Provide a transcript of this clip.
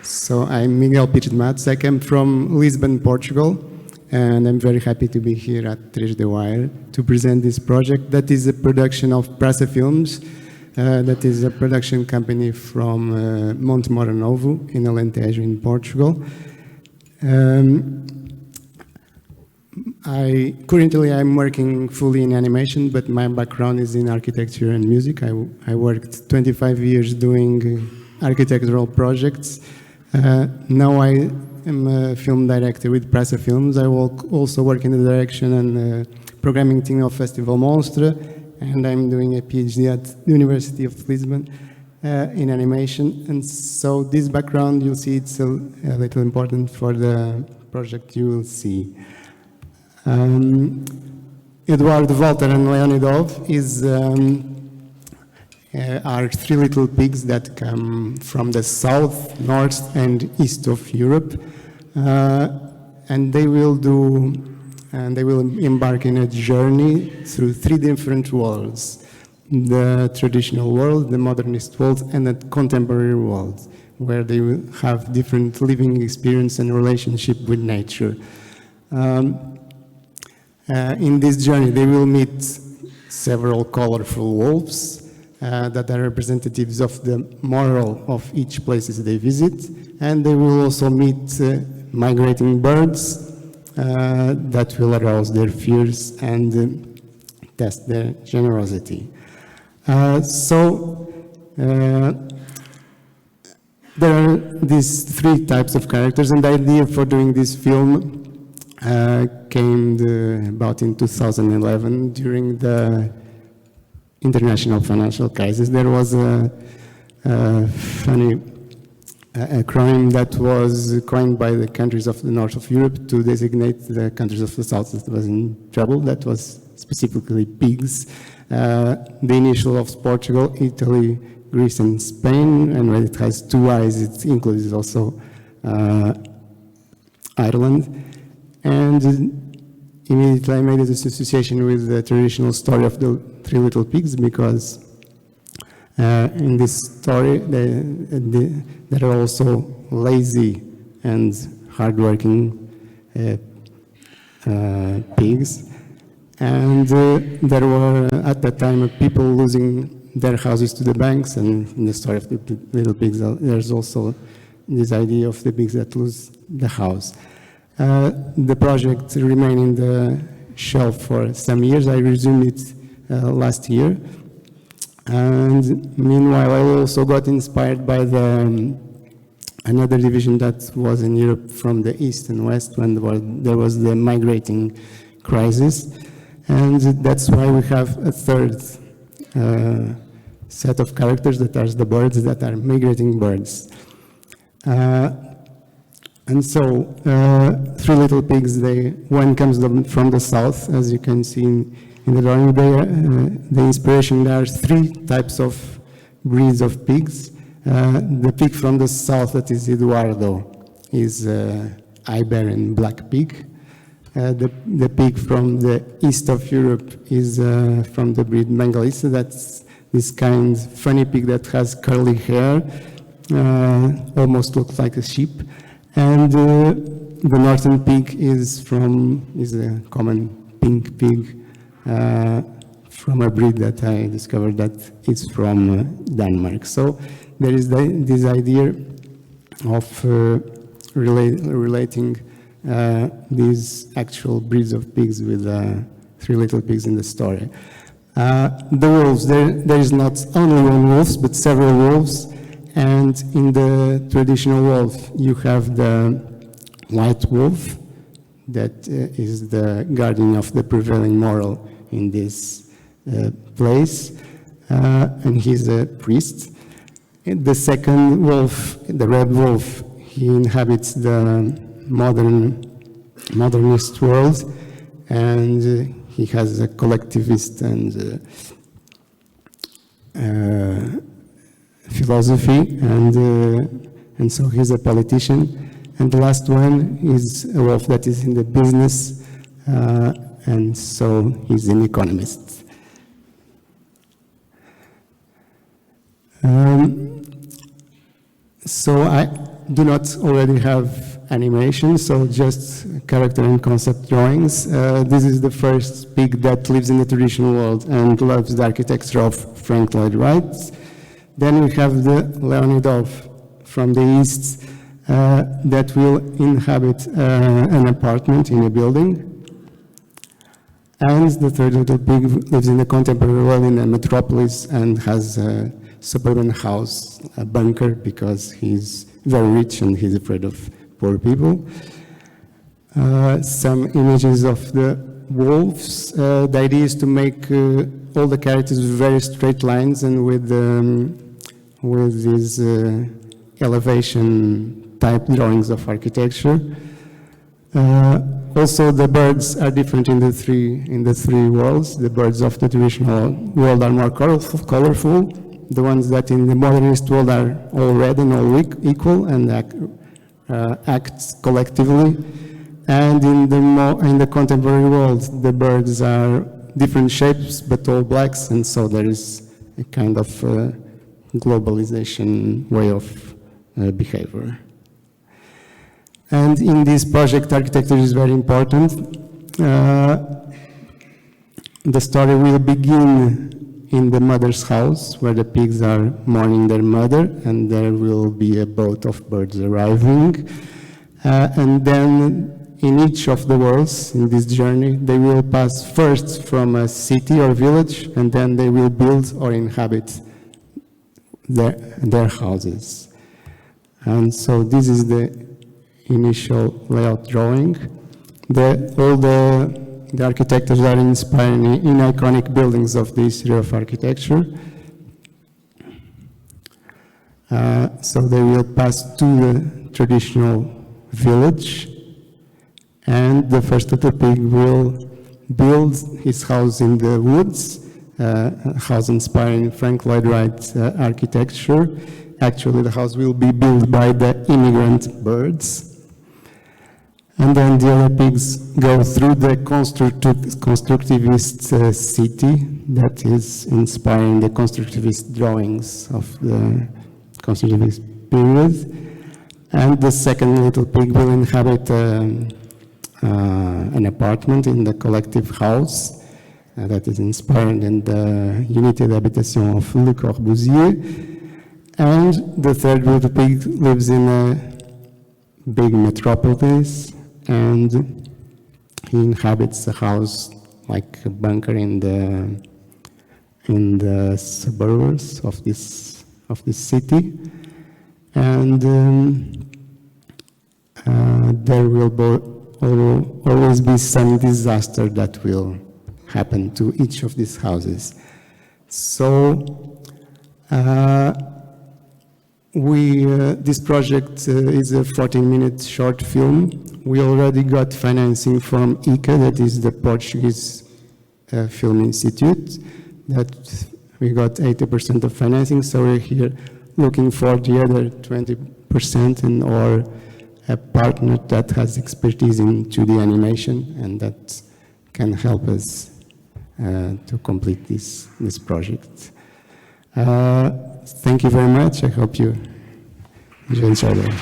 So I'm Miguel Matos. I came from Lisbon, Portugal, and I'm very happy to be here at 3D Wire to present this project that is a production of Praça Filmes, that is a production company from Montemor Novo in Alentejo in Portugal. Currently I'm working fully in animation, but my background is in architecture and music. I worked 25 years doing architectural projects. Now I am a film director with Praça Filmes. I also work in the direction and programming team of Festival Monstre, and I'm doing a PhD at the University of Lisbon in animation. And so this background, you'll see it's a little important for the project you will see. Eduardo, Walter, and Leonidov are three little pigs that come from the south, north, and east of Europe, and they will embark in a journey through three different worlds: the traditional world, the modernist world, and the contemporary world, where they will have different living experience and relationship with nature. In this journey, they will meet several colorful wolves that are representatives of the moral of each places they visit, and they will also meet migrating birds that will arouse their fears and test their generosity. There are these three types of characters, and the idea for doing this film came about in 2011 during the international financial crisis. There was a crime that was coined by the countries of the north of Europe to designate the countries of the south that was in trouble. That was specifically pigs. The initial of Portugal, Italy, Greece, and Spain, and when it has two eyes, it includes also Ireland. And immediately I made this association with the traditional story of the three little pigs, because in this story there are also lazy and hardworking pigs. And there were at that time people losing their houses to the banks, and in the story of the little pigs there's also this idea of the pigs that lose the house. The project remained in the shelf for some years. I resumed it last year. And meanwhile, I also got inspired by another division that was in Europe from the east and west when there was the migrating crisis. And that's why we have a third set of characters that are the birds, that are migrating birds. And so, three little pigs, one comes from the south, as you can see in the drawing there. The inspiration, there are three types of breeds of pigs. The pig from the south, that is Eduardo, is Iberian black pig. The pig from the east of Europe is from the breed Bengalista. That's this kind of funny pig that has curly hair, almost looks like a sheep. And the northern pig is a common pink pig from a breed that I discovered that is from Denmark. So there is this idea of relating these actual breeds of pigs with three little pigs in the story. The wolves, there is not only one wolf, but several wolves. And in the traditional wolf, you have the white wolf that is the guardian of the prevailing moral in this place, and he's a priest. And the second wolf, the red wolf, he inhabits the modernist world, and he has a collectivist and philosophy, and so he's a politician. And the last one is a wolf that is in the business, and so he's an economist. So do not already have animation, so just character and concept drawings. This is the first pig that lives in the traditional world and loves the architecture of Frank Lloyd Wright. Then we have the Leonidov from the east that will inhabit an apartment in a building. And the third little pig lives in the contemporary world in a metropolis and has a suburban house, a bunker, because he's very rich and he's afraid of poor people. Some images of the wolves. The idea is to make all the characters with very straight lines and with these elevation type drawings of architecture. Also, the birds are different in the three worlds. The birds of the traditional world are more colorful. The ones that in the modernist world are all red and all equal and act collectively. And in the contemporary world, the birds are different shapes but all blacks, and so there is a kind of globalization way of behavior. And in this project, architecture is very important. The story will begin in the mother's house, where the pigs are mourning their mother, and there will be a boat of birds arriving. And then in each of the worlds in this journey, they will pass first from a city or village, and then they will build or inhabit their houses. And so this is the initial layout drawing. All the architectures are inspired in iconic buildings of the history of architecture. So they will pass to the traditional village, and the first little pig will build his house in the woods, a house inspiring Frank Lloyd Wright architecture. Actually, the house will be built by the immigrant birds. And then the other pigs go through the constructivist city that is inspiring the constructivist drawings of the constructivist period. And the second little pig will inhabit an apartment in the collective house that is inspired in the Unité d'habitation of Le Corbusier. And the third little pig lives in a big metropolis, and he inhabits a house like a bunker in the suburbs of this city, and there will always be some disaster that will happen to each of these houses. So this project is a 14-minute short film. We already got financing from ICA, that is the Portuguese Film Institute, that we got 80% of financing, so we're here looking for the other 20% or a partner that has expertise in 2D animation and that can help us to complete this project. Thank you very much. I hope you enjoyed it.